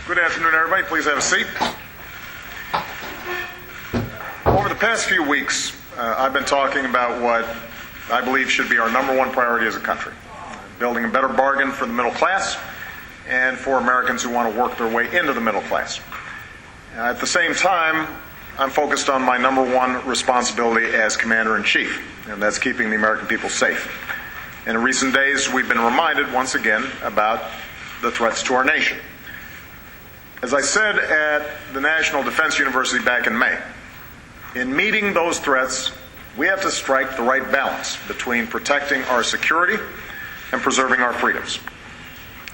Good afternoon, everybody. Please have a seat. Over the past few weeks, I've been talking about what I believe should be our number one priority as a country, building a better bargain for the middle class and for Americans who want to work their way into the middle class. At the same time, I'm focused on my number one responsibility as Commander-in-Chief, and that's keeping the American people safe. And in recent days, we've been reminded once again about the threats to our nation. As I said at the National Defense University back in May, in meeting those threats, we have to strike the right balance between protecting our security and preserving our freedoms.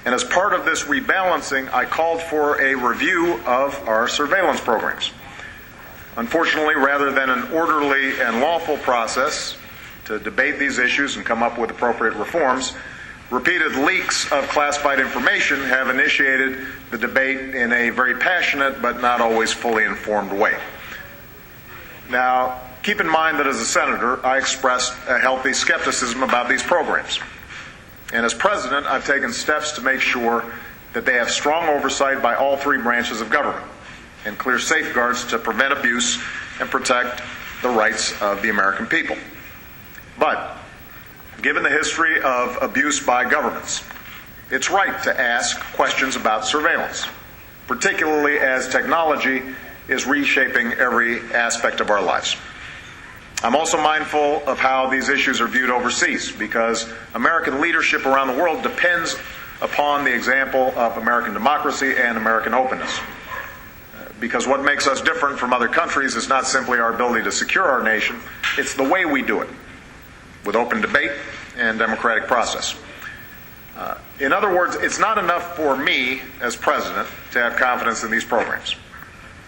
And as part of this rebalancing, I called for a review of our surveillance programs. Unfortunately, rather than an orderly and lawful process to debate these issues and come up with appropriate reforms, repeated leaks of classified information have initiated the debate in a very passionate but not always fully informed way. Now, keep in mind that as a senator, I expressed a healthy skepticism about these programs. And as president, I've taken steps to make sure that they have strong oversight by all three branches of government and clear safeguards to prevent abuse and protect the rights of the American people. But given the history of abuse by governments, it's right to ask questions about surveillance, particularly as technology is reshaping every aspect of our lives. I'm also mindful of how these issues are viewed overseas, because American leadership around the world depends upon the example of American democracy and American openness. Because what makes us different from other countries is not simply our ability to secure our nation, it's the way we do it, with open debate and democratic process. In other words, it's not enough for me as president to have confidence in these programs.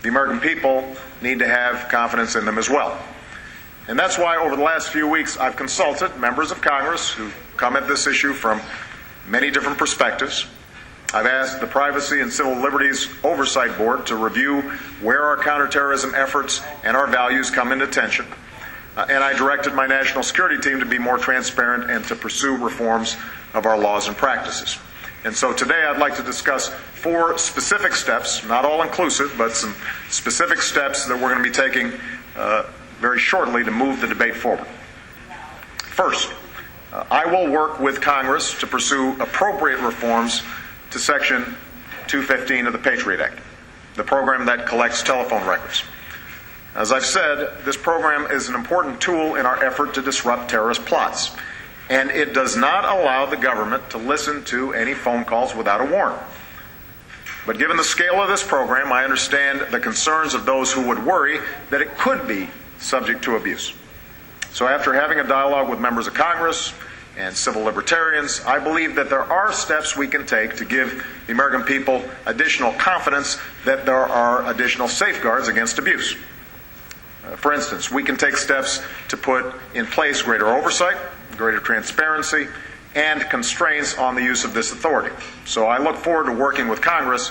The American people need to have confidence in them as well. And that's why over the last few weeks I've consulted members of Congress who come at this issue from many different perspectives. I've asked the Privacy and Civil Liberties Oversight Board to review where our counterterrorism efforts and our values come into tension. And I directed my national security team to be more transparent and to pursue reforms of our laws and practices. And so today I'd like to discuss 4 specific steps, not all inclusive, but some specific steps that we're going to be taking very shortly to move the debate forward. First, I will work with Congress to pursue appropriate reforms to Section 215 of the Patriot Act, the program that collects telephone records. As I've said, this program is an important tool in our effort to disrupt terrorist plots, and it does not allow the government to listen to any phone calls without a warrant. But given the scale of this program, I understand the concerns of those who would worry that it could be subject to abuse. So after having a dialogue with members of Congress and civil libertarians, I believe that there are steps we can take to give the American people additional confidence that there are additional safeguards against abuse. For instance, we can take steps to put in place greater oversight, greater transparency, and constraints on the use of this authority. So I look forward to working with Congress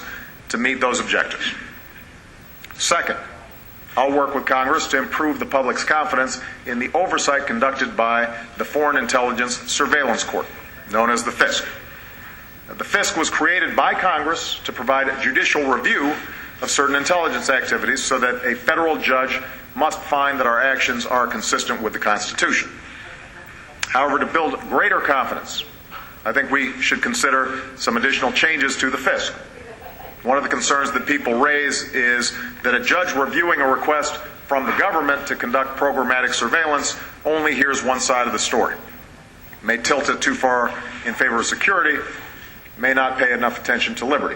to meet those objectives. Second, I'll work with Congress to improve the public's confidence in the oversight conducted by the Foreign Intelligence Surveillance Court, known as the FISC. The FISC was created by Congress to provide a judicial review of certain intelligence activities so that a federal judge must find that our actions are consistent with the Constitution. However, to build greater confidence, I think we should consider some additional changes to the FISC. One of the concerns that people raise is that a judge reviewing a request from the government to conduct programmatic surveillance only hears one side of the story, may tilt it too far in favor of security, may not pay enough attention to liberty.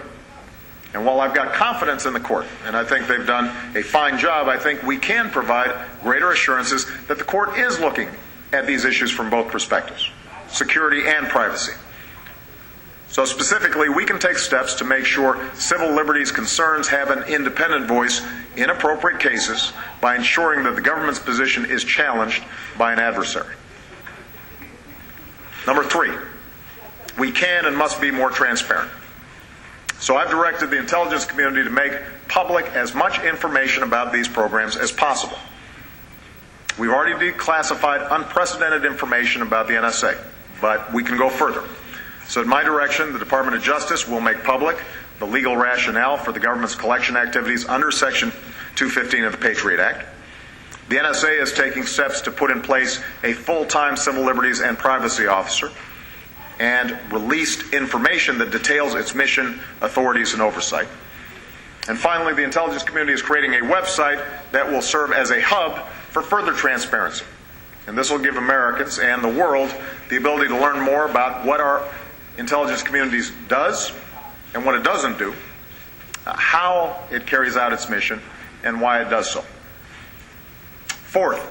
And while I've got confidence in the court, and I think they've done a fine job, I think we can provide greater assurances that the court is looking at these issues from both perspectives, security and privacy. So specifically, we can take steps to make sure civil liberties concerns have an independent voice in appropriate cases by ensuring that the government's position is challenged by an adversary. Number 3, we can and must be more transparent. So I've directed the intelligence community to make public as much information about these programs as possible. We've already declassified unprecedented information about the NSA, but we can go further. So at my direction, the Department of Justice will make public the legal rationale for the government's collection activities under Section 215 of the Patriot Act. The NSA is taking steps to put in place a full-time civil liberties and privacy officer and released information that details its mission, authorities, and oversight. And finally, the intelligence community is creating a website that will serve as a hub for further transparency. And this will give Americans and the world the ability to learn more about what our intelligence community does and what it doesn't do, how it carries out its mission, and why it does so. Fourth,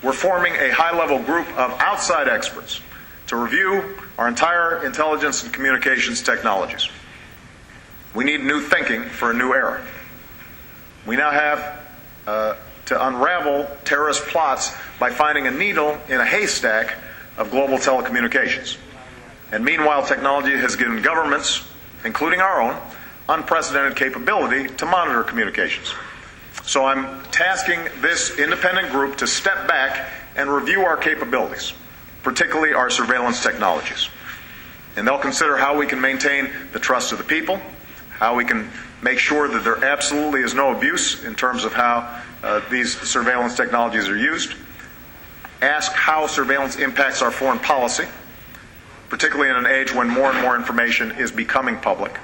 we're forming a high-level group of outside experts to review our entire intelligence and communications technologies. We need new thinking for a new era. We now have to unravel terrorist plots by finding a needle in a haystack of global telecommunications. And meanwhile, technology has given governments, including our own, unprecedented capability to monitor communications. So I'm tasking this independent group to step back and review our capabilities, particularly our surveillance technologies. And they'll consider how we can maintain the trust of the people, how we can make sure that there absolutely is no abuse in terms of how these surveillance technologies are used, ask how surveillance impacts our foreign policy, particularly in an age when more and more information is becoming public.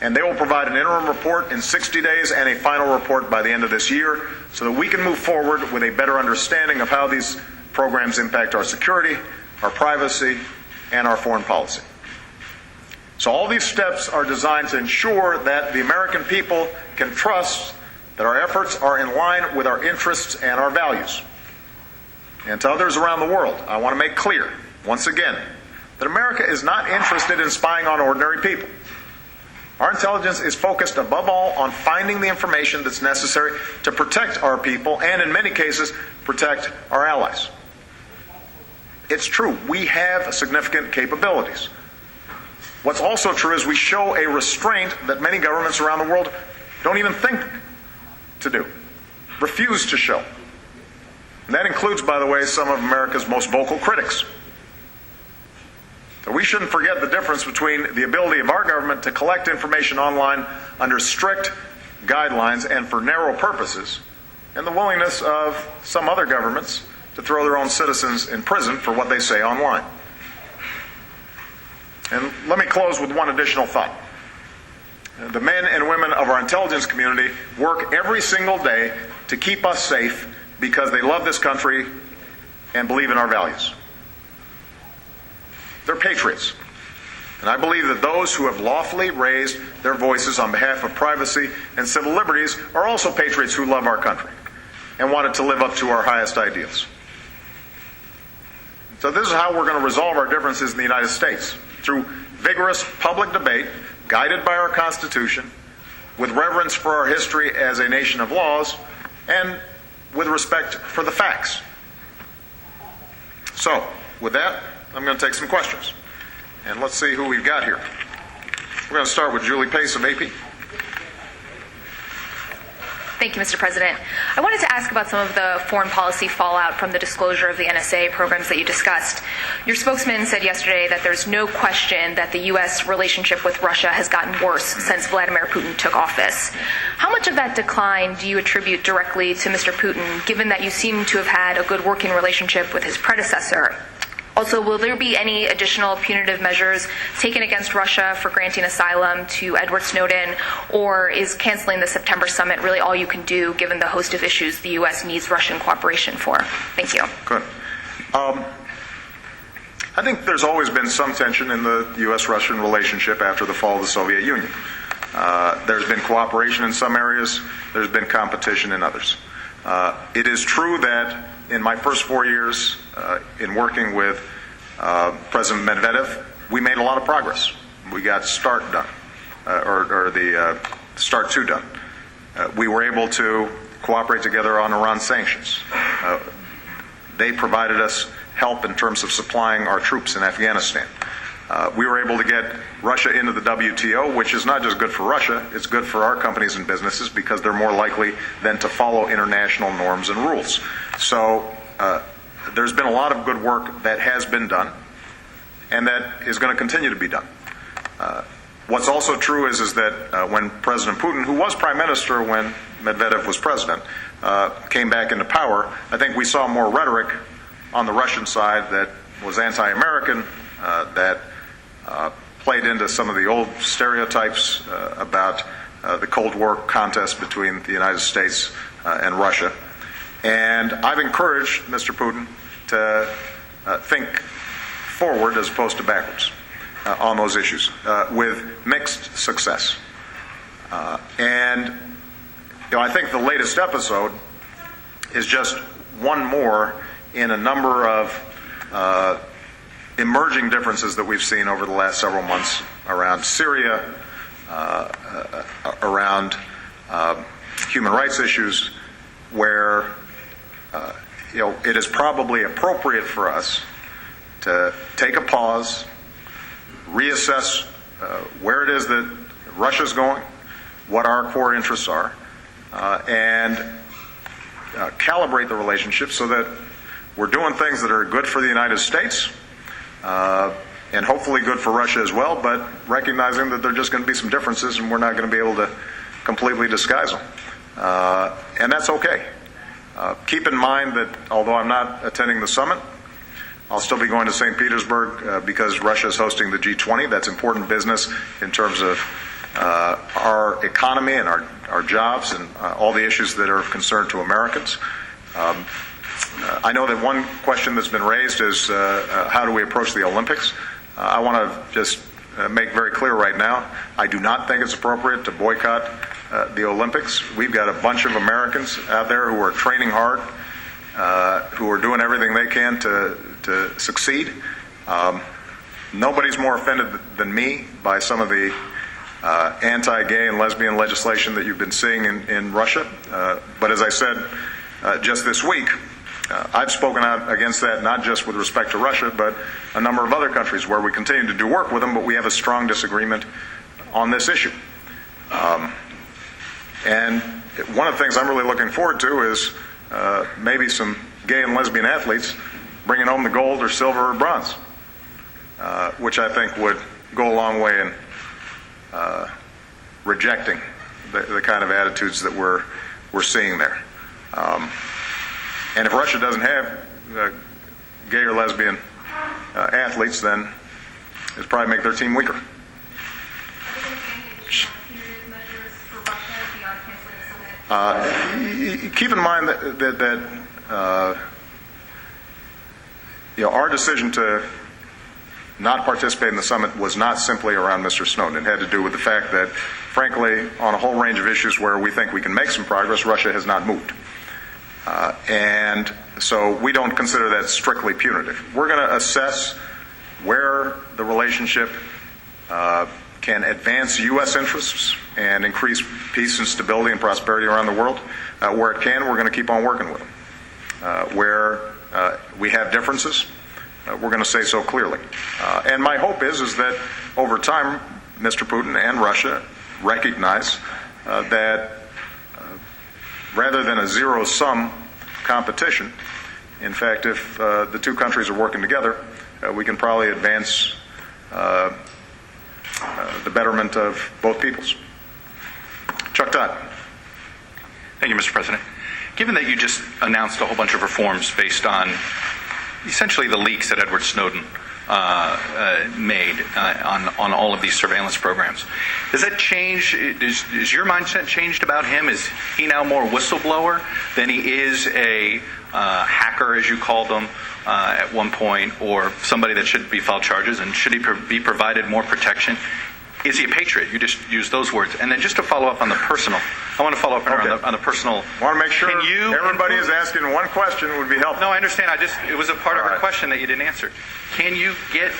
And they will provide an interim report in 60 days and a final report by the end of this year so that we can move forward with a better understanding of how these programs impact our security, our privacy, and our foreign policy. So all these steps are designed to ensure that the American people can trust that our efforts are in line with our interests and our values. And to others around the world, I want to make clear, once again, that America is not interested in spying on ordinary people. Our intelligence is focused above all on finding the information that's necessary to protect our people and, in many cases, protect our allies. It's true, we have significant capabilities. What's also true is we show a restraint that many governments around the world don't even think to do, refuse to show. And that includes, by the way, some of America's most vocal critics. So we shouldn't forget the difference between the ability of our government to collect information online under strict guidelines and for narrow purposes, and the willingness of some other governments to throw their own citizens in prison for what they say online. And let me close with one additional thought. The men and women of our intelligence community work every single day to keep us safe because they love this country and believe in our values. They're patriots. And I believe that those who have lawfully raised their voices on behalf of privacy and civil liberties are also patriots who love our country and want it to live up to our highest ideals. So this is how we're going to resolve our differences in the United States, through vigorous public debate, guided by our Constitution, with reverence for our history as a nation of laws, and with respect for the facts. So, with that, I'm going to take some questions. And let's see who we've got here. We're going to start with Julie Pace of AP. Thank you, Mr. President. I wanted to ask about some of the foreign policy fallout from the disclosure of the NSA programs that you discussed. Your spokesman said yesterday that there's no question that the U.S. relationship with Russia has gotten worse since Vladimir Putin took office. How much of that decline do you attribute directly to Mr. Putin, given that you seem to have had a good working relationship with his predecessor? Also, will there be any additional punitive measures taken against Russia for granting asylum to Edward Snowden, or is canceling the September summit really all you can do, given the host of issues the U.S. needs Russian cooperation for? Thank you. Good. I think there's always been some tension in the U.S.-Russian relationship after the fall of the Soviet Union. There's been cooperation in some areas. There's been competition in others. It is true that in my first 4 years in working with President Medvedev, we made a lot of progress. We got START done, or the START 2 done. We were able to cooperate together on Iran sanctions. They provided us help in terms of supplying our troops in Afghanistan. We were able to get Russia into the WTO, which is not just good for Russia, it's good for our companies and businesses because they're more likely then to follow international norms and rules. So there's been a lot of good work that has been done and that is going to continue to be done. What's also true is that when President Putin, who was prime minister when Medvedev was president, came back into power, I think we saw more rhetoric on the Russian side that was anti-American, that played into some of the old stereotypes about the Cold War contest between the United States and Russia. And I've encouraged Mr. Putin to think forward as opposed to backwards on those issues, with mixed success. And I think the latest episode is just one more in a number of emerging differences that we've seen over the last several months around Syria, around human rights issues, where it is probably appropriate for us to take a pause, reassess where it is that Russia's going, what our core interests are, and calibrate the relationship so that we're doing things that are good for the United States, and hopefully good for Russia as well, but recognizing that there are just going to be some differences and we're not going to be able to completely disguise them. And that's okay. Keep in mind that although I'm not attending the summit, I'll still be going to St. Petersburg because Russia is hosting the G20. That's important business in terms of our economy and our jobs and all the issues that are of concern to Americans. I know that one question that's been raised is how do we approach the Olympics? I want to just make very clear right now, I do not think it's appropriate to boycott the Olympics. We've got a bunch of Americans out there who are training hard, who are doing everything they can to succeed. Nobody's more offended than me by some of the anti-gay and lesbian legislation that you've been seeing in Russia. But as I said just this week, I've spoken out against that, not just with respect to Russia, but a number of other countries where we continue to do work with them, but we have a strong disagreement on this issue. And one of the things I'm really looking forward to is maybe some gay and lesbian athletes bringing home the gold or silver or bronze, which I think would go a long way in rejecting the kind of attitudes that we're seeing there. And if Russia doesn't have gay or lesbian athletes, then it'd probably make their team weaker. Keep in mind that our decision to not participate in the summit was not simply around Mr. Snowden. It had to do with the fact that, frankly, on a whole range of issues where we think we can make some progress, Russia has not moved. And so we don't consider that strictly punitive. We're going to assess where the relationship can advance U.S. interests and increase peace and stability and prosperity around the world. Where it can, we're going to keep on working with them. Where we have differences, we're going to say so clearly. And my hope is that over time, Mr. Putin and Russia recognize that rather than a zero-sum competition, in fact, if the two countries are working together, we can probably advance the betterment of both peoples. Chuck Todd. Thank you, Mr. President. Given that you just announced a whole bunch of reforms based on essentially the leaks that Edward Snowden made on all of these surveillance programs, does that change? Is your mindset changed about him? Is he now more whistleblower than he is a hacker, as you called him at one point, or somebody that should be filed charges? And should he be provided more protection? Is he a patriot? You just used those words. And then just to follow up on the personal, I want to follow up on the personal. I want to make sure everybody is asking one question would be helpful. No, I understand. It was a part of her question that you didn't answer. Can you get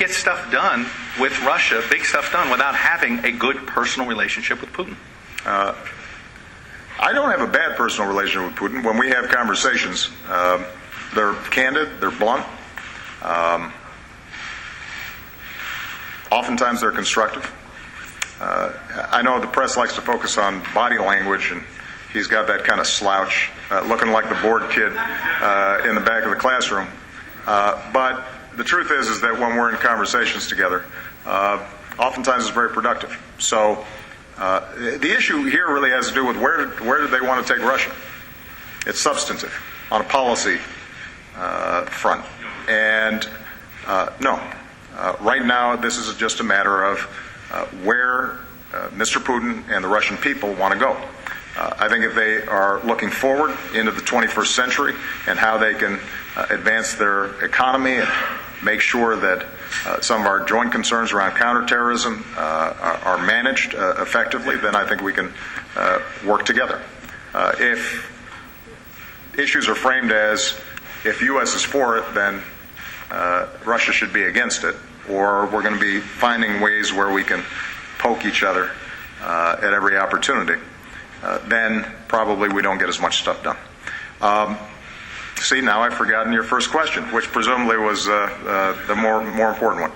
stuff done with Russia, big stuff done, without having a good personal relationship with Putin? I don't have a bad personal relationship with Putin. When we have conversations, they're candid, they're blunt. Oftentimes they're constructive. I know the press likes to focus on body language, and he's got that kind of slouch, looking like the bored kid in the back of the classroom. But the truth is that when we're in conversations together, oftentimes is very productive. So the issue here really has to do with where did they want to take Russia. It's substantive on a policy front. And no, right now this is just a matter of where Mr. Putin and the Russian people want to go. I think if they are looking forward into the 21st century and how they can advance their economy and make sure that some of our joint concerns around counterterrorism are managed effectively, then I think we can work together. If issues are framed as if U.S. is for it, then Russia should be against it, or we're going to be finding ways where we can poke each other at every opportunity, then probably we don't get as much stuff done. See, now I've forgotten your first question, which presumably was the more important one.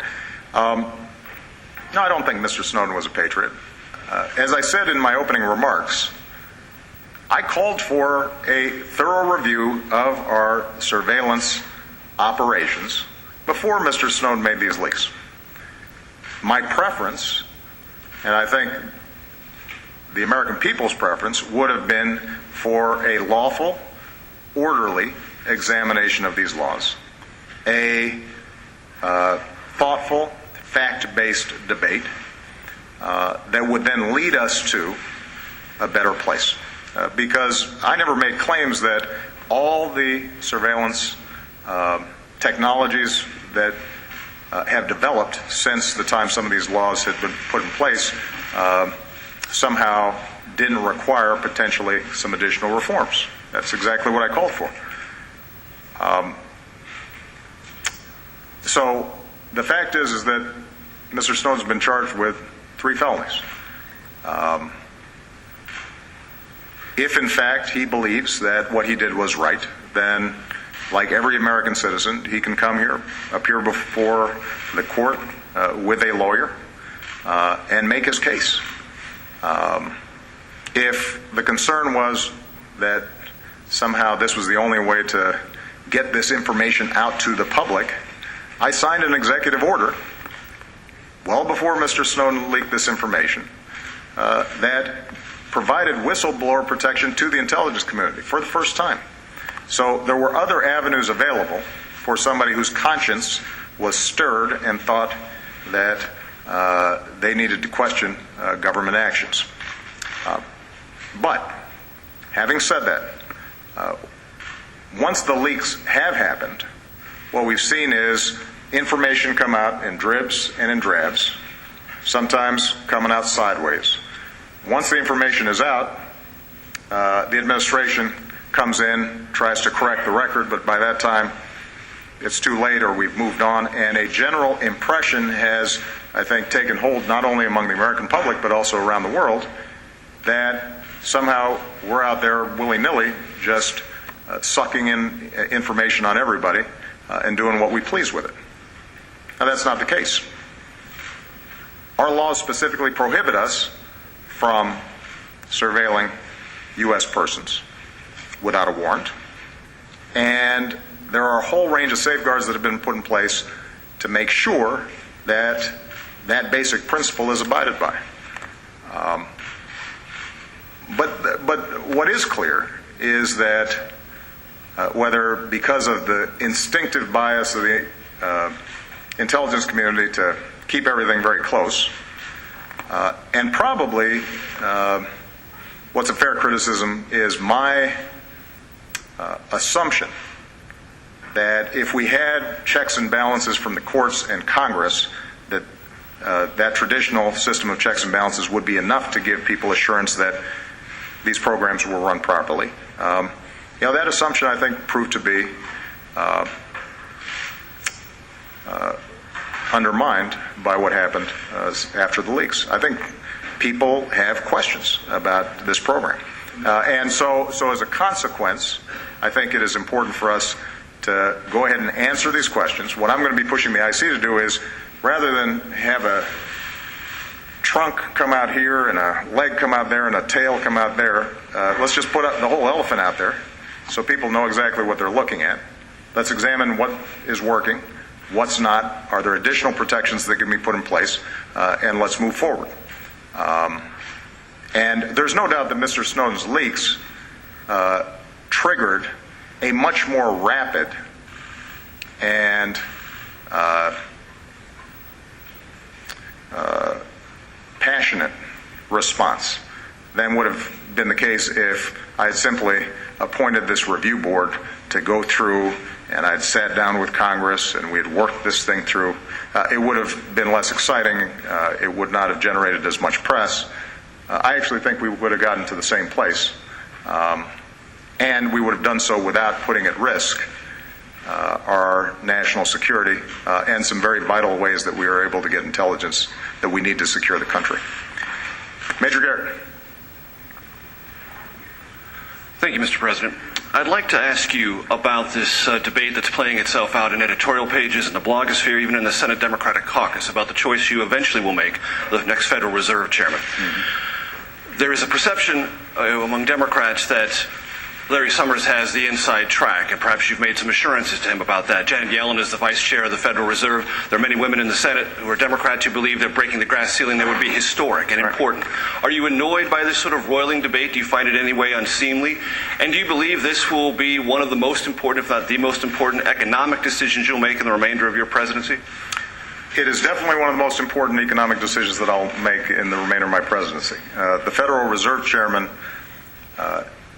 No, I don't think Mr. Snowden was a patriot. As I said in my opening remarks, I called for a thorough review of our surveillance operations before Mr. Snowden made these leaks. My preference, and I think the American people's preference, would have been for a lawful, orderly examination of these laws, a thoughtful, fact-based debate that would then lead us to a better place. Because I never made claims that all the surveillance technologies that have developed since the time some of these laws had been put in place somehow didn't require potentially some additional reforms. That's exactly what I called for. So the fact is that Mr. Snowden's been charged with 3 felonies. If in fact he believes that what he did was right, then like every American citizen, he can come here, appear before the court with a lawyer, and make his case. If the concern was that somehow this was the only way to get this information out to the public, I signed an executive order well before Mr. Snowden leaked this information that provided whistleblower protection to the intelligence community for the first time. So there were other avenues available for somebody whose conscience was stirred and thought that they needed to question government actions. But having said that, once the leaks have happened, what we've seen is information come out in dribs and in drabs, sometimes coming out sideways. Once the information is out, the administration comes in, tries to correct the record, but by that time it's too late or we've moved on, and a general impression has, I think, taken hold not only among the American public but also around the world that somehow we're out there willy-nilly just sucking in information on everybody and doing what we please with it. Now, that's not the case. Our laws specifically prohibit us from surveilling U.S. persons without a warrant, and there are a whole range of safeguards that have been put in place to make sure that that basic principle is abided by. But what is clear is that whether because of the instinctive bias of the intelligence community to keep everything very close, and probably what's a fair criticism is my assumption that if we had checks and balances from the courts and Congress, that that traditional system of checks and balances would be enough to give people assurance that these programs were run properly. That assumption, I think, proved to be undermined by what happened after the leaks. I think people have questions about this program. And so as a consequence, I think it is important for us to go ahead and answer these questions. What I'm going to be pushing the IC to do is, rather than have a trunk come out here and a leg come out there and a tail come out there, let's just put the whole elephant out there so people know exactly what they're looking at. Let's examine what is working, what's not, are there additional protections that can be put in place, and let's move forward. And there's no doubt that Mr. Snowden's leaks triggered a much more rapid and passionate response than would have been the case if I had simply appointed this review board to go through and I'd sat down with Congress and we had worked this thing through. It would have been less exciting. It would not have generated as much press. I actually think we would have gotten to the same place. And we would have done so without putting at risk our national security and some very vital ways that we are able to get intelligence that we need to secure the country. Major Garrett. Thank you, Mr. President. I'd like to ask you about this debate that's playing itself out in editorial pages, in the blogosphere, even in the Senate Democratic caucus, about the choice you eventually will make, the next Federal Reserve Chairman. There is a perception among Democrats that Larry Summers has the inside track, and perhaps you've made some assurances to him about that. Janet Yellen is the vice chair of the Federal Reserve. There are many women in the Senate who are Democrats who believe that breaking the glass ceiling there would be historic and important. Are you annoyed by this sort of roiling debate? Do you find it in any way unseemly? And do you believe this will be one of the most important, if not the most important, economic decisions you'll make in the remainder of your presidency? It is definitely one of the most important economic decisions that I'll make in the remainder of my presidency. The Federal Reserve Chairman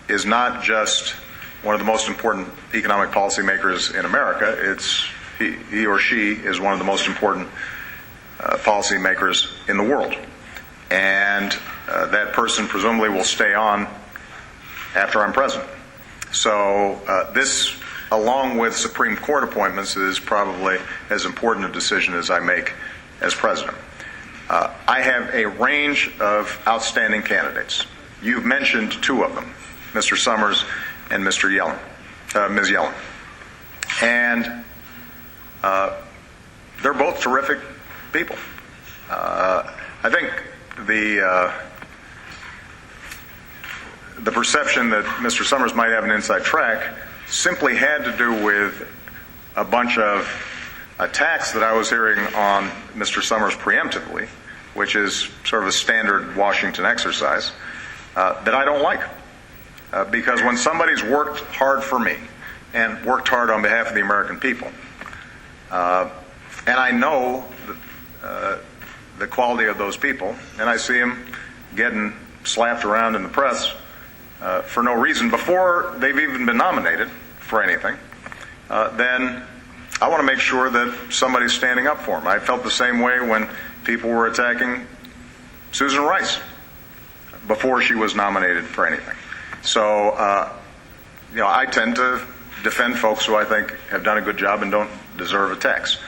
is not just one of the most important economic policymakers in America. He or she is one of the most important policymakers in the world. And that person presumably will stay on after I'm president. So this, along with Supreme Court appointments, is probably as important a decision as I make as president. I have a range of outstanding candidates. You've mentioned two of them, Mr. Summers and Ms. Yellen. And they're both terrific people. I think the perception that Mr. Summers might have an inside track simply had to do with a bunch of attacks that I was hearing on Mr. Summers preemptively, which is sort of a standard Washington exercise, that I don't like. Because when somebody's worked hard for me and worked hard on behalf of the American people, and I know the quality of those people, and I see them getting slapped around in the press for no reason before they've even been nominated for anything, then I want to make sure that somebody's standing up for them. I felt the same way when people were attacking Susan Rice before she was nominated for anything. So, I tend to defend folks who I think have done a good job and don't deserve attacks.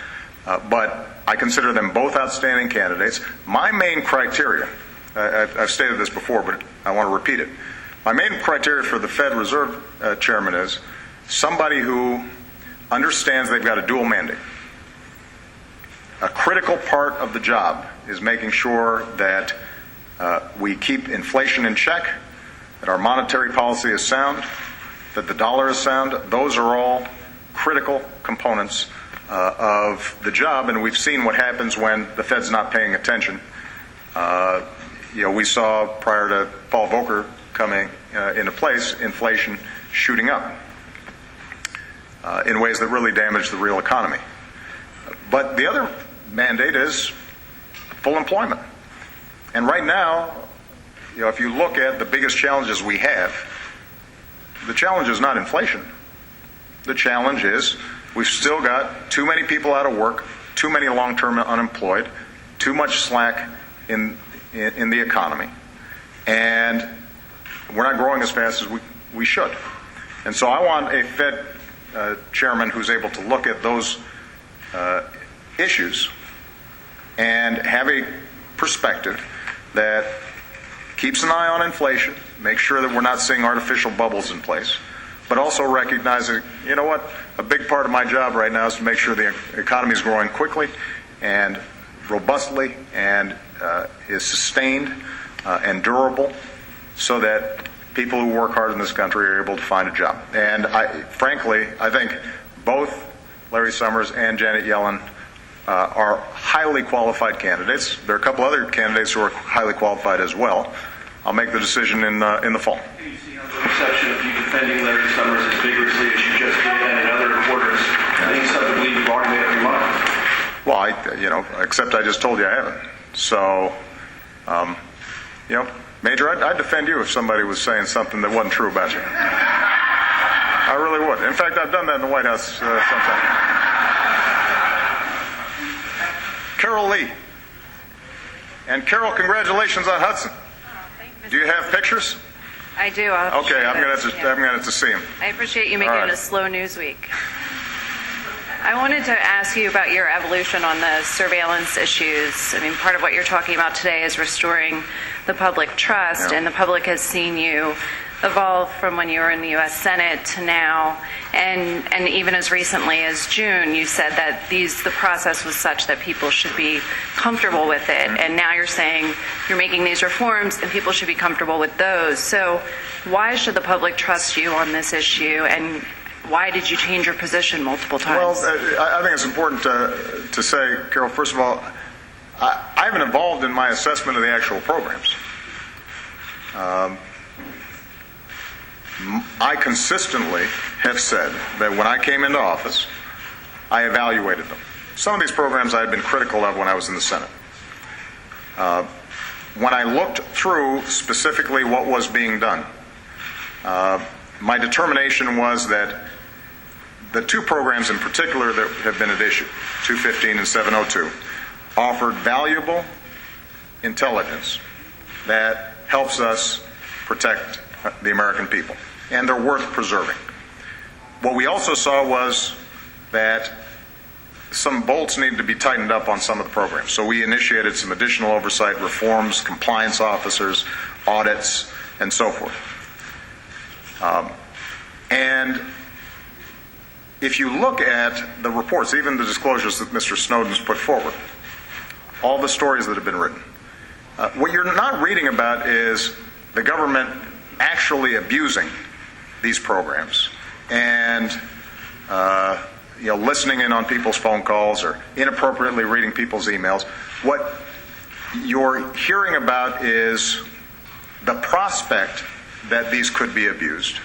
But I consider them both outstanding candidates. My main criteria, I've stated this before, but I want to repeat it. My main criteria for the Fed Reserve Chairman is somebody who understands they've got a dual mandate. A critical part of the job is making sure that we keep inflation in check, that our monetary policy is sound, that the dollar is sound. Those are all critical components of the job, and we've seen what happens when the Fed's not paying attention. We saw prior to Paul Volcker coming into place, inflation shooting up in ways that really damaged the real economy. But the other mandate is full employment. And right now, if you look at the biggest challenges we have, the challenge is not inflation. The challenge is we've still got too many people out of work, too many long-term unemployed, too much slack in the economy, and we're not growing as fast as we should. And so I want a Fed chairman who's able to look at those issues and have a perspective that keeps an eye on inflation, make sure that we're not seeing artificial bubbles in place, but also recognizing, a big part of my job right now is to make sure the economy is growing quickly and robustly and is sustained and durable so that people who work hard in this country are able to find a job. And frankly, I think both Larry Summers and Janet Yellen are highly qualified candidates. There are a couple other candidates who are highly qualified as well. I'll make the decision in the fall. Do you see how the perception of you defending Larry Summers as vigorously as you just did and in other quarters leads some to believe you've already made up your mind? Well, except I just told you I haven't. So, Major, I'd defend you if somebody was saying something that wasn't true about you. I really would. In fact, I've done that in the White House sometimes. Carol Lee. And Carol, congratulations on Hudson. Do you have pictures? I do. Okay, I'm going to have to see them. I appreciate you making it a slow news week. I wanted to ask you about your evolution on the surveillance issues. I mean, part of what you're talking about today is restoring the public trust, and the public has seen you evolve from when you were in the U.S. Senate to now, and even as recently as June, you said that the process was such that people should be comfortable with it, and now you're saying you're making these reforms and people should be comfortable with those. So why should the public trust you on this issue, and why did you change your position multiple times? Well, I think it's important to say, Carol, first of all, I haven't evolved in my assessment of the actual programs. I consistently have said that when I came into office, I evaluated them. Some of these programs I had been critical of when I was in the Senate. When I looked through specifically what was being done, my determination was that the two programs in particular that have been at issue, 215 and 702, offered valuable intelligence that helps us protect the American people, and they're worth preserving. What we also saw was that some bolts needed to be tightened up on some of the programs. So we initiated some additional oversight reforms, compliance officers, audits, and so forth. And if you look at the reports, even the disclosures that Mr. Snowden's put forward, all the stories that have been written, what you're not reading about is the government actually abusing these programs and listening in on people's phone calls or inappropriately reading people's emails. What you're hearing about is the prospect that these could be abused.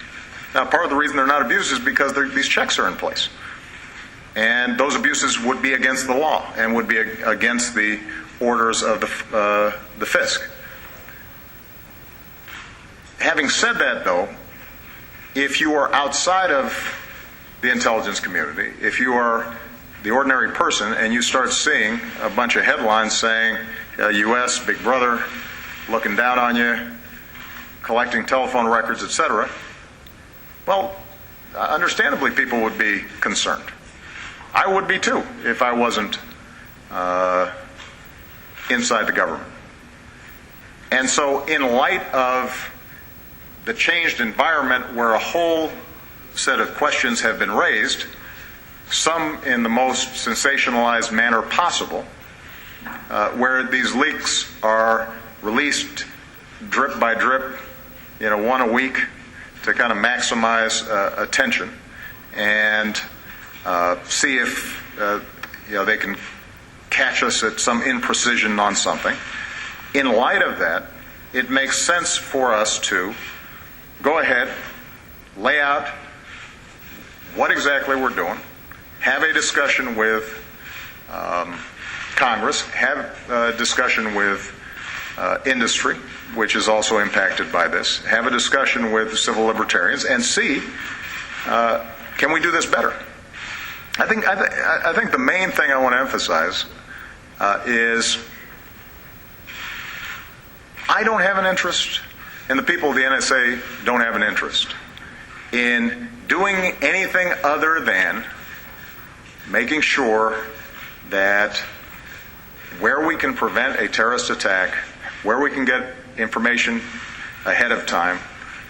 Now, part of the reason they're not abused is because these checks are in place. And those abuses would be against the law and would be against the orders of the FISC. Having said that, though, if you are outside of the intelligence community, if you are the ordinary person and you start seeing a bunch of headlines saying, U.S., Big Brother, looking down on you, collecting telephone records, etc., well, understandably, people would be concerned. I would be too if I wasn't inside the government. And so in light of the changed environment where a whole set of questions have been raised, some in the most sensationalized manner possible, where these leaks are released drip by drip, one a week to kind of maximize attention and see if they can catch us at some imprecision on something. In light of that, it makes sense for us to go ahead, lay out what exactly we're doing, have a discussion with Congress, have a discussion with industry, which is also impacted by this, have a discussion with civil libertarians, and see, can we do this better? I think the main thing I want to emphasize is I don't have an interest, and the people of the NSA don't have an interest in doing anything other than making sure that where we can prevent a terrorist attack, where we can get information ahead of time,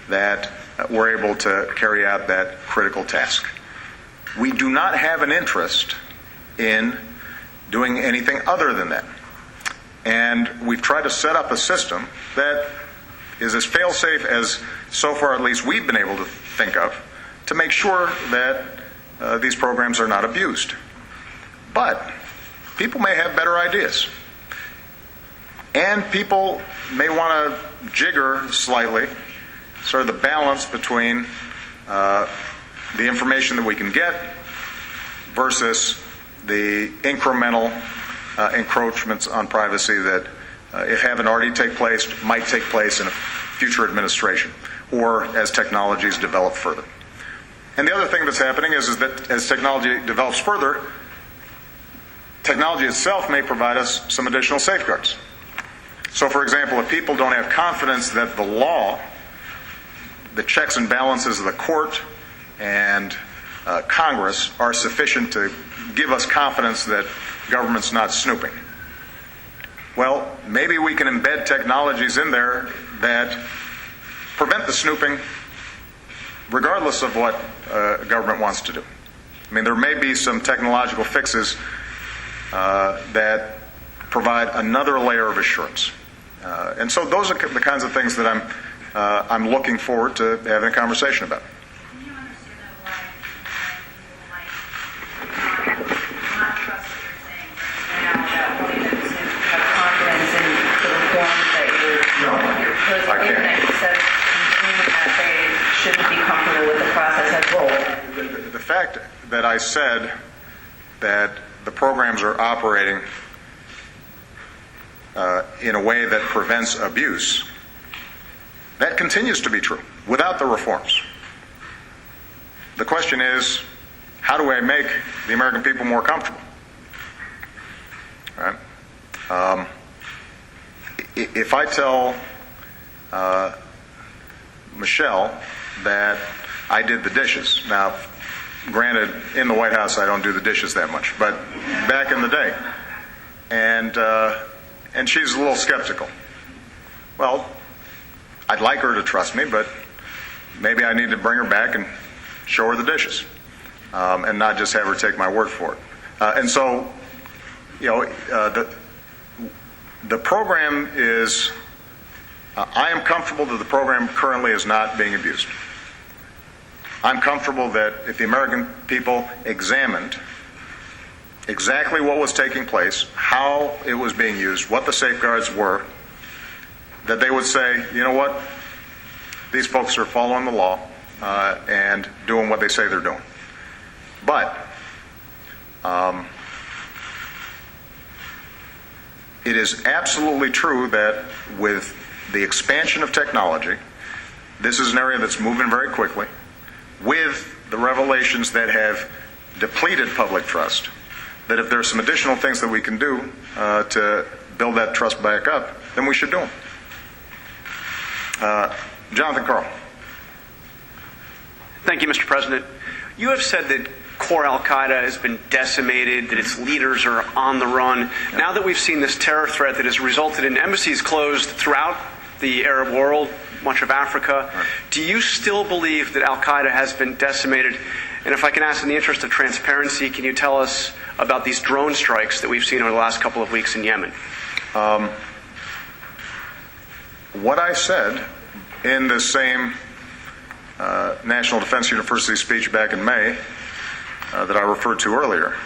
that we're able to carry out that critical task. We do not have an interest in doing anything other than that. And we've tried to set up a system that is as fail-safe as, so far at least, we've been able to think of, to make sure that these programs are not abused. But people may have better ideas. And people may want to jigger slightly sort of the balance between the information that we can get versus the incremental encroachments on privacy that, if haven't already taken place, might take place in a future administration or as technologies develop further. And the other thing that's happening is that as technology develops further, technology itself may provide us some additional safeguards. So, for example, if people don't have confidence that the law, the checks and balances of the court and Congress are sufficient to give us confidence that government's not snooping, well, maybe we can embed technologies in there that prevent the snooping regardless of what government wants to do. I mean, there may be some technological fixes that provide another layer of assurance. And so those are the kinds of things that I'm looking forward to having a conversation about. Can you understand why people might not trust what you're saying now about wanting them to have confidence in the reforms that you're proposing? I can't. That you said that they shouldn't be comfortable with the process as a whole. The fact that I said that the programs are operating in a way that prevents abuse, that continues to be true without the reforms. The question is, how do I make the American people more comfortable? All right? If I tell Michelle that I did the dishes, now, granted, in the White House I don't do the dishes that much, but back in the day, and she's a little skeptical. Well, I'd like her to trust me, but maybe I need to bring her back and show her the dishes, and not just have her take my word for it. And so, the program is, I am comfortable that the program currently is not being abused. I'm comfortable that if the American people examined exactly what was taking place, how it was being used, what the safeguards were, that they would say, you know what, these folks are following the law and doing what they say they're doing. But it is absolutely true that with the expansion of technology, this is an area that's moving very quickly, with the revelations that have depleted public trust, that if there's some additional things that we can do to build that trust back up, then we should do them. Jonathan Karl. Thank you, Mr. President. You have said that core al-Qaeda has been decimated, that its leaders are on the run. Now that we've seen this terror threat that has resulted in embassies closed throughout the Arab world, much of Africa, do you still believe that al-Qaeda has been decimated? And if I can ask in the interest of transparency, can you tell us about these drone strikes that we've seen over the last couple of weeks in Yemen? What I said in the same National Defense University speech back in May that I referred to earlier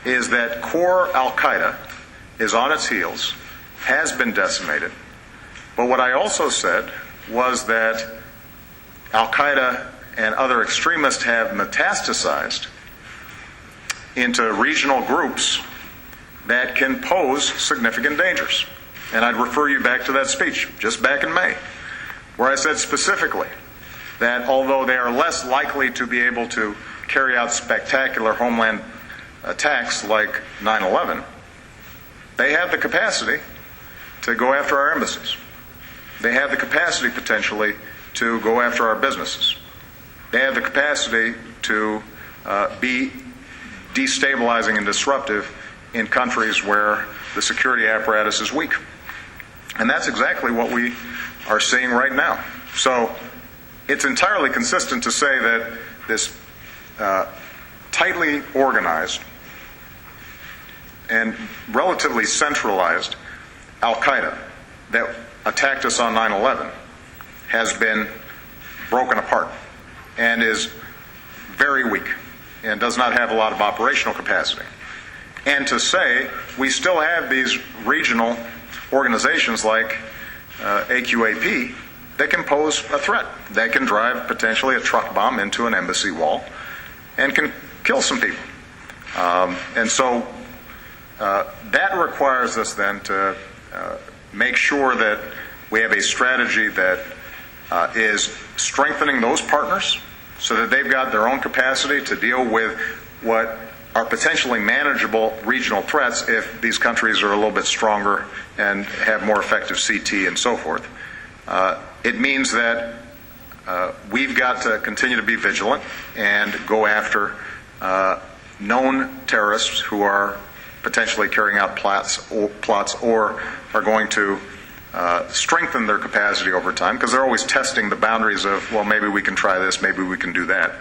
is that core al-Qaeda is on its heels, has been decimated. But what I also said was that al-Qaeda and other extremists have metastasized into regional groups that can pose significant dangers. And I'd refer you back to that speech just back in May, where I said specifically that although they are less likely to be able to carry out spectacular homeland attacks like 9/11, they have the capacity to go after our embassies. They have the capacity potentially to go after our businesses. They have the capacity to be destabilizing and disruptive in countries where the security apparatus is weak. And that's exactly what we are seeing right now. So it's entirely consistent to say that this tightly organized and relatively centralized al-Qaeda that attacked us on 9/11 has been broken apart and is very weak. and does not have a lot of operational capacity. And to say we still have these regional organizations like AQAP that can pose a threat, that can drive potentially a truck bomb into an embassy wall and can kill some people. And so that requires us then to make sure that we have a strategy that is strengthening those partners so that they've got their own capacity to deal with what are potentially manageable regional threats if these countries are a little bit stronger and have more effective CT and so forth. It means that we've got to continue to be vigilant and go after known terrorists who are potentially carrying out plots or are going to strengthen their capacity over time, because they're always testing the boundaries of, well, maybe we can try this, maybe we can do that.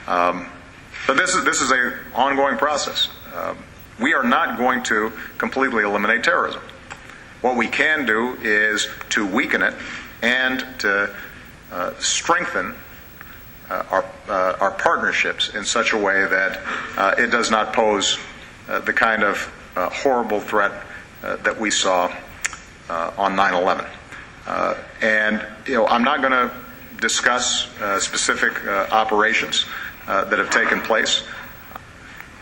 But this is an ongoing process. We are not going to completely eliminate terrorism. What we can do is to weaken it and to strengthen our partnerships in such a way that it does not pose the kind of horrible threat that we saw on 9/11. And I'm not going to discuss specific operations that have taken place.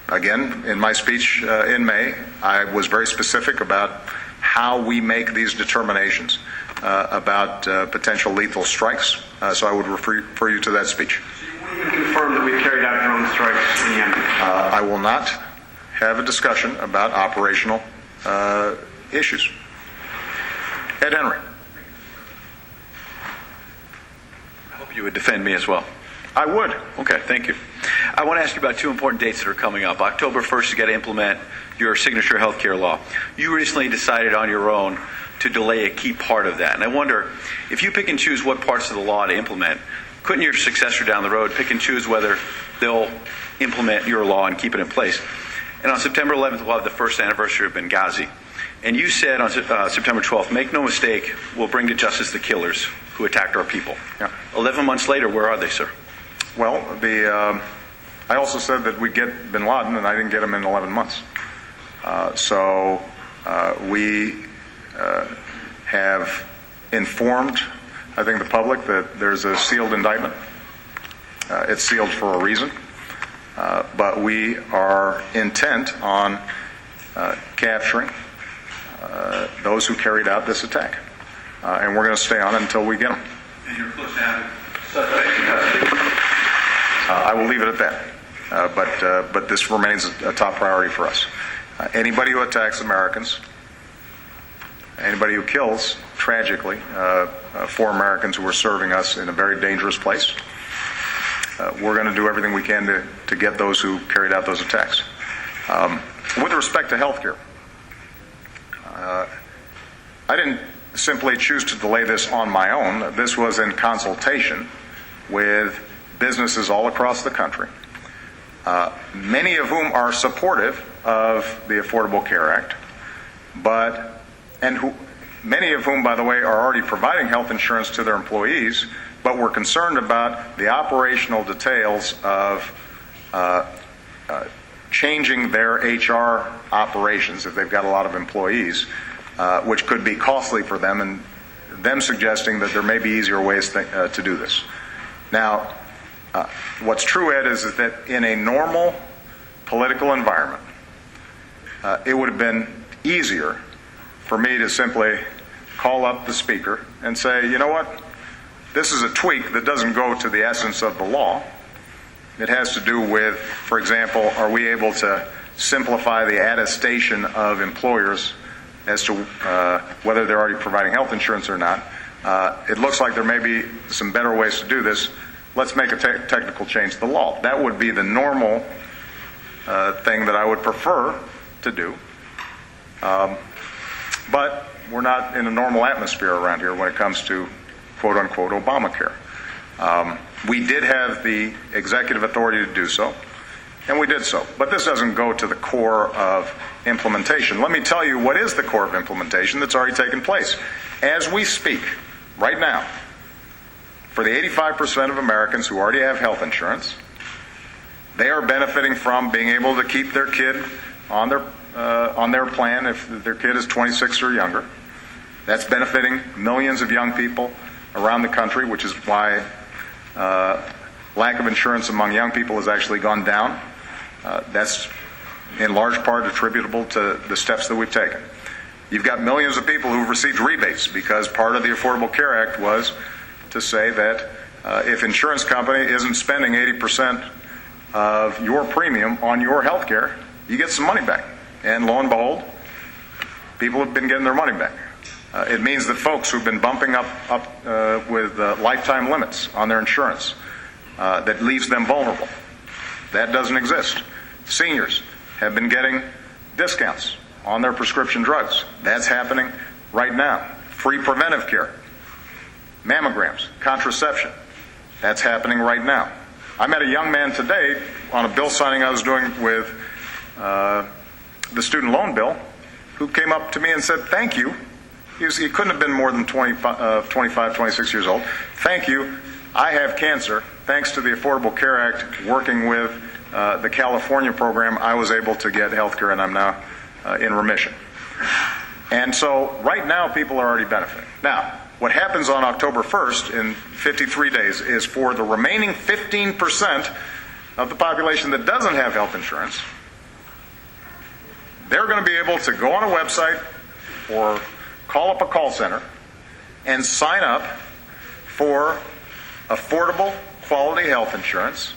Again, in my speech in May, I was very specific about how we make these determinations about potential lethal strikes. So I would refer you to that speech. So you won't even confirm that we've carried out drone strikes in Yemen? I will not have a discussion about operational issues. Ed Henry. I hope you would defend me as well. I would. Okay, thank you. I want to ask you about two important dates that are coming up. October 1st, you got to implement your signature health care law. You recently decided on your own to delay a key part of that. And I wonder, if you pick and choose what parts of the law to implement, couldn't your successor down the road pick and choose whether they'll implement your law and keep it in place? And on September 11th, we'll have the first anniversary of Benghazi. And you said on September 12th, make no mistake, we'll bring to justice the killers who attacked our people. Yeah. 11 months later, where are they, sir? Well, I also said that we'd get bin Laden, and I didn't get him in 11 months. So we have informed, I think, the public that there's a sealed indictment. It's sealed for a reason. But we are intent on capturing those who carried out this attack. And we're going to stay on it until we get them. And you're close to having suspects in custody. I will leave it at that. But this remains a top priority for us. Anybody who attacks Americans, anybody who kills, tragically, 4 Americans who are serving us in a very dangerous place, we're going to do everything we can to get those who carried out those attacks. With respect to health care, I didn't simply choose to delay this on my own. This was in consultation with businesses all across the country, many of whom are supportive of the Affordable Care Act, many of whom, by the way, are already providing health insurance to their employees, but were concerned about the operational details of changing their HR operations if they've got a lot of employees, which could be costly for them, and them suggesting that there may be easier ways to do this. Now, what's true, Ed, is that in a normal political environment, it would have been easier for me to simply call up the speaker and say, you know what, this is a tweak that doesn't go to the essence of the law. It has to do with, for example, are we able to simplify the attestation of employers as to whether they're already providing health insurance or not. It looks like there may be some better ways to do this. Let's make a technical change to the law. That would be the normal thing that I would prefer to do. But we're not in a normal atmosphere around here when it comes to quote-unquote Obamacare. We did have the executive authority to do so, and we did so. But this doesn't go to the core of implementation. Let me tell you what is the core of implementation that's already taken place. As we speak, right now, for the 85% of Americans who already have health insurance, They are benefiting from being able to keep their kid on their plan if their kid is 26 or younger. That's benefiting millions of young people around the country, which is why lack of insurance among young people has actually gone down. That's in large part attributable to the steps that we've taken. You've got millions of people who've received rebates because part of the Affordable Care Act was to say that if insurance company isn't spending 80% of your premium on your health care, you get some money back. And lo and behold, people have been getting their money back. It means that folks who've been bumping up with lifetime limits on their insurance, that leaves them vulnerable. That doesn't exist. Seniors have been getting discounts on their prescription drugs. That's happening right now. Free preventive care, mammograms, contraception. That's happening right now. I met a young man today on a bill signing I was doing with the student loan bill who came up to me and said, thank you. He couldn't have been more than 25, 26 years old. Thank you. I have cancer. Thanks to the Affordable Care Act, working with the California program, I was able to get health care, and I'm now in remission. And so right now, people are already benefiting. Now, what happens on October 1st in 53 days is for the remaining 15% of the population that doesn't have health insurance, they're going to be able to go on a website or call up a call center and sign up for affordable, quality health insurance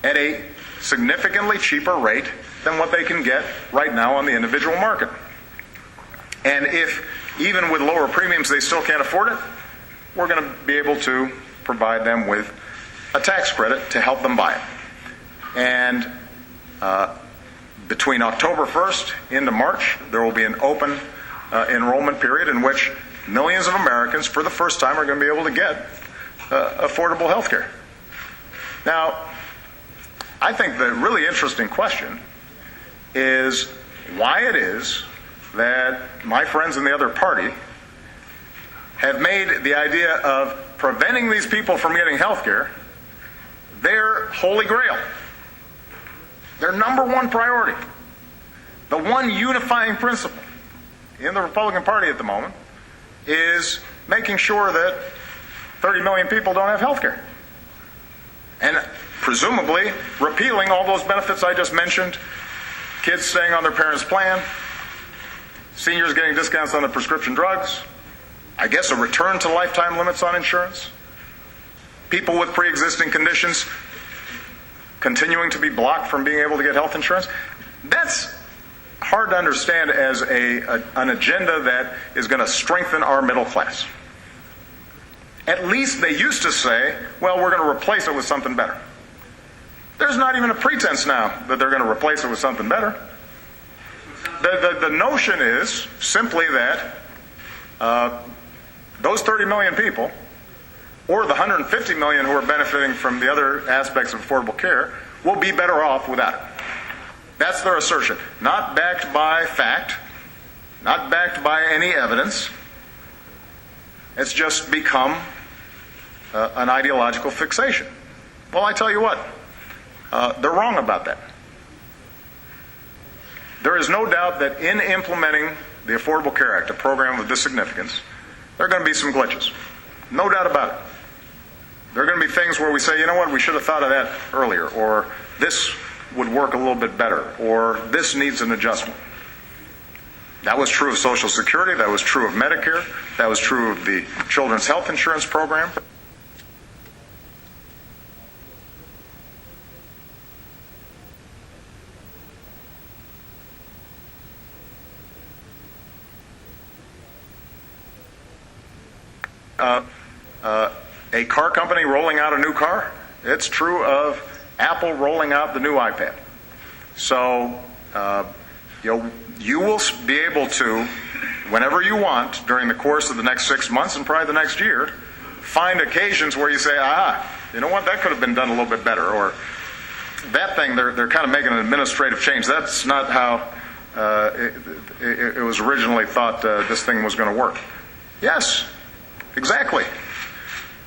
at a significantly cheaper rate than what they can get right now on the individual market. And if, even with lower premiums, they still can't afford it, we're going to be able to provide them with a tax credit to help them buy it. And between October 1st into March, there will be an open enrollment period in which millions of Americans, for the first time, are going to be able to get affordable health care. Now, I think the really interesting question is why it is that my friends in the other party have made the idea of preventing these people from getting health care their holy grail, their number one priority, the one unifying principle in the Republican Party at the moment is making sure that 30 million people don't have health care. And presumably repealing all those benefits I just mentioned, kids staying on their parents' plan, seniors getting discounts on their prescription drugs, I guess a return to lifetime limits on insurance, people with pre-existing conditions continuing to be blocked from being able to get health insurance. That's hard to understand as an agenda that is going to strengthen our middle class. At least they used to say, well, we're going to replace it with something better. There's not even a pretense now that they're going to replace it with something better. The notion is simply that those 30 million people, or the 150 million who are benefiting from the other aspects of affordable care, will be better off without it. That's their assertion. Not backed by fact, not backed by any evidence. It's just become an ideological fixation. Well, I tell you what, they're wrong about that. There is no doubt that in implementing the Affordable Care Act, a program of this significance, there are going to be some glitches. No doubt about it. There are going to be things where we say, you know what, we should have thought of that earlier, or this would work a little bit better, or this needs an adjustment. That was true of Social Security, that was true of Medicare, that was true of the Children's Health Insurance Program. A car company rolling out a new car. It's true of Apple rolling out the new iPad. So, you will be able to, whenever you want, during the course of the next 6 months and probably the next year, find occasions where you say, you know what, that could have been done a little bit better, or that thing, they're kind of making an administrative change. That's not how it was originally thought this thing was going to work. Yes, exactly.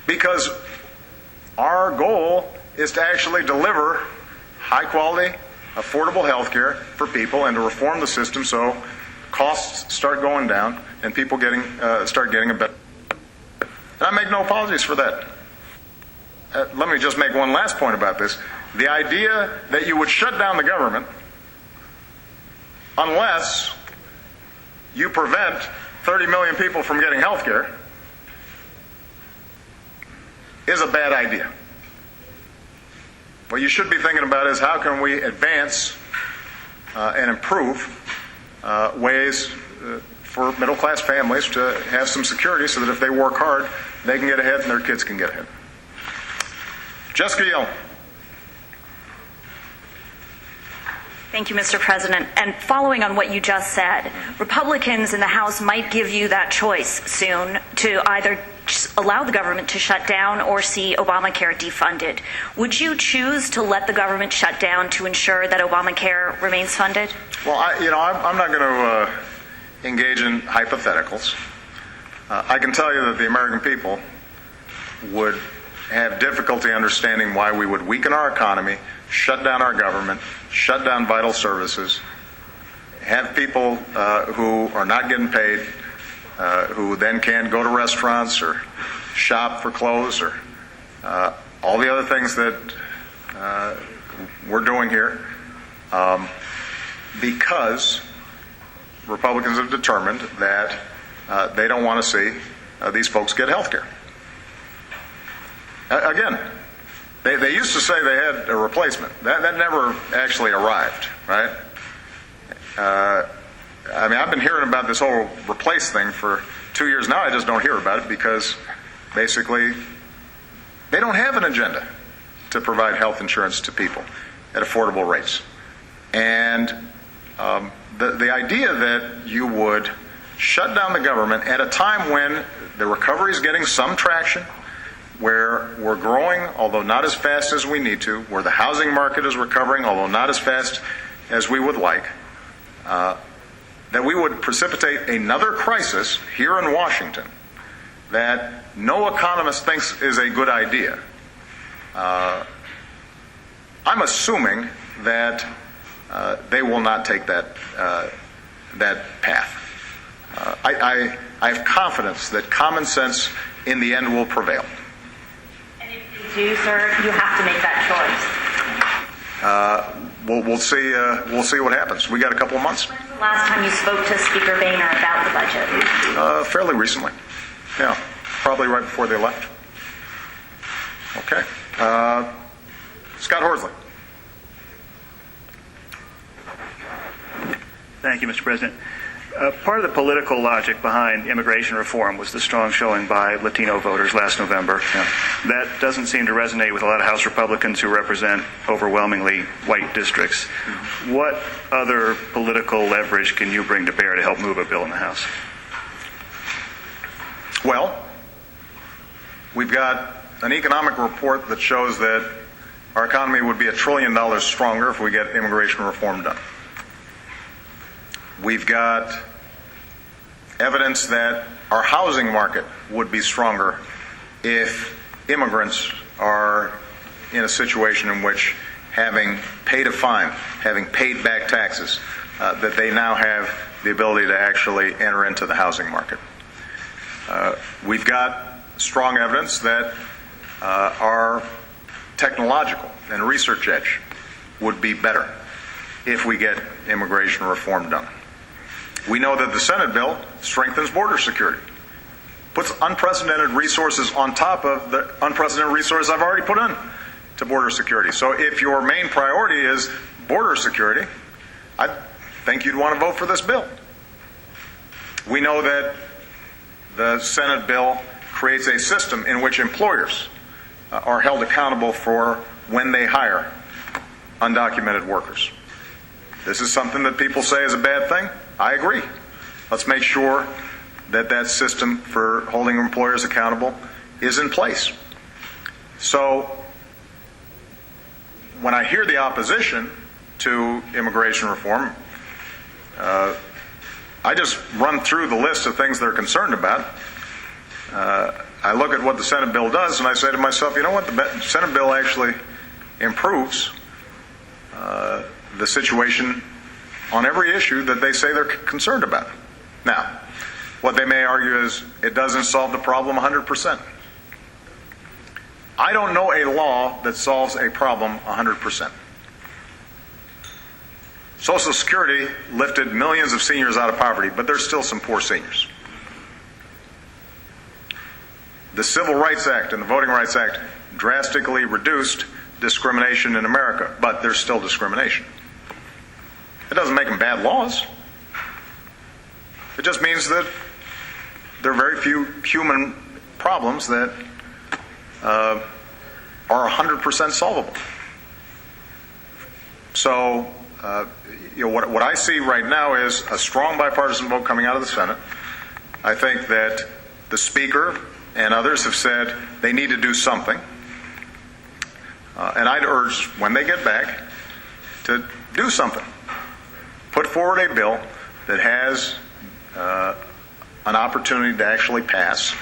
Because our goal is to actually deliver high-quality, affordable health care for people and to reform the system so costs start going down and people start getting a better. And I make no apologies for that. Let me just make one last point about this. The idea that you would shut down the government unless you prevent 30 million people from getting health care is a bad idea. What you should be thinking about is how can we advance and improve ways for middle-class families to have some security so that if they work hard, they can get ahead and their kids can get ahead. Jessica Yellen. Thank you, Mr. President. And following on what you just said, Republicans in the House might give you that choice soon to either allow the government to shut down or see Obamacare defunded. Would you choose to let the government shut down to ensure that Obamacare remains funded? Well, I'm not going to engage in hypotheticals. I can tell you that the American people would have difficulty understanding why we would weaken our economy, shut down our government, shut down vital services, have people who are not getting paid, who then can't go to restaurants or shop for clothes or all the other things that we're doing here, because Republicans have determined that they don't want to see these folks get health care. Again, they used to say they had a replacement. That never actually arrived, right? I've been hearing about this whole replace thing for 2 years now. I just don't hear about it because basically they don't have an agenda to provide health insurance to people at affordable rates. And the idea that you would shut down the government at a time when the recovery is getting some traction, where we're growing, although not as fast as we need to, where the housing market is recovering, although not as fast as we would like, that we would precipitate another crisis here in Washington that no economist thinks is a good idea. I'm assuming that they will not take that path. I have confidence that common sense in the end will prevail. Do, sir, you have to make that choice. We'll see. We'll see what happens. We got a couple of months. When's the last time you spoke to Speaker Boehner about the budget? Fairly recently. Yeah, probably right before they left. Okay. Scott Horsley. Thank you, Mr. President. Part of the political logic behind immigration reform was the strong showing by Latino voters last November. Yeah. That doesn't seem to resonate with a lot of House Republicans who represent overwhelmingly white districts. Mm-hmm. What other political leverage can you bring to bear to help move a bill in the House? Well, we've got an economic report that shows that our economy would be $1 trillion stronger if we get immigration reform done. We've got evidence that our housing market would be stronger if immigrants are in a situation in which, having paid a fine, having paid back taxes, that they now have the ability to actually enter into the housing market. We've got strong evidence that our technological and research edge would be better if we get immigration reform done. We know that the Senate bill strengthens border security, puts unprecedented resources on top of the unprecedented resources I've already put in to border security. So if your main priority is border security, I think you'd want to vote for this bill. We know that the Senate bill creates a system in which employers are held accountable for when they hire undocumented workers. This is something that people say is a bad thing. I agree. Let's make sure that that system for holding employers accountable is in place. So when I hear the opposition to immigration reform, I just run through the list of things they're concerned about. I look at what the Senate bill does, and I say to myself, you know what, the Senate bill actually improves the situation on every issue that they say they're concerned about. Now, what they may argue is it doesn't solve the problem 100%. I don't know a law that solves a problem 100%. Social Security lifted millions of seniors out of poverty, but there's still some poor seniors. The Civil Rights Act and the Voting Rights Act drastically reduced discrimination in America, but there's still discrimination. It doesn't make them bad laws. It just means that there are very few human problems that are 100% solvable. So, what I see right now is a strong bipartisan vote coming out of the Senate. I think that the Speaker and others have said they need to do something. And I'd urge, when they get back, to do something. Put forward a bill that has an opportunity to actually pass.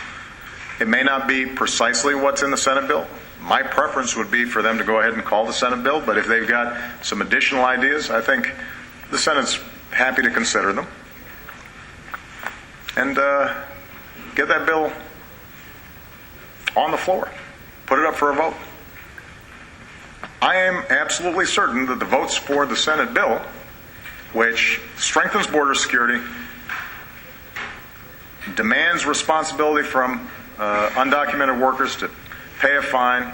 It may not be precisely what's in the Senate bill. My preference would be for them to go ahead and call the Senate bill, but if they've got some additional ideas, I think the Senate's happy to consider them. And get that bill on the floor. Put it up for a vote. I am absolutely certain that the votes for the Senate bill, which strengthens border security, demands responsibility from undocumented workers to pay a fine,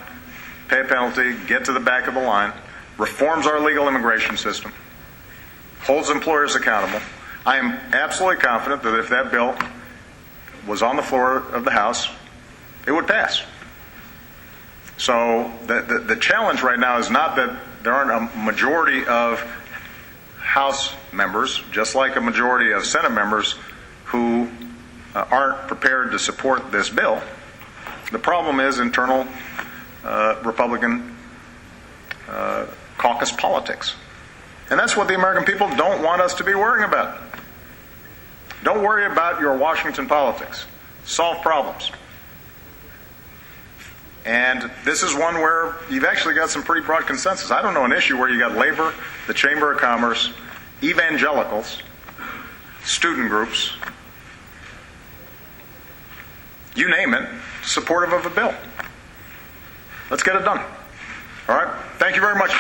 pay a penalty, get to the back of the line, reforms our legal immigration system, holds employers accountable. I am absolutely confident that if that bill was on the floor of the House, it would pass. So the challenge right now is not that there aren't a majority of House members, just like a majority of Senate members, who aren't prepared to support this bill. The problem is internal Republican caucus politics. And that's what the American people don't want us to be worrying about. Don't worry about your Washington politics. Solve problems. And this is one where you've actually got some pretty broad consensus. I don't know an issue where you got labor, the Chamber of Commerce, evangelicals, student groups, you name it, supportive of a bill. Let's get it done. All right? Thank you very much.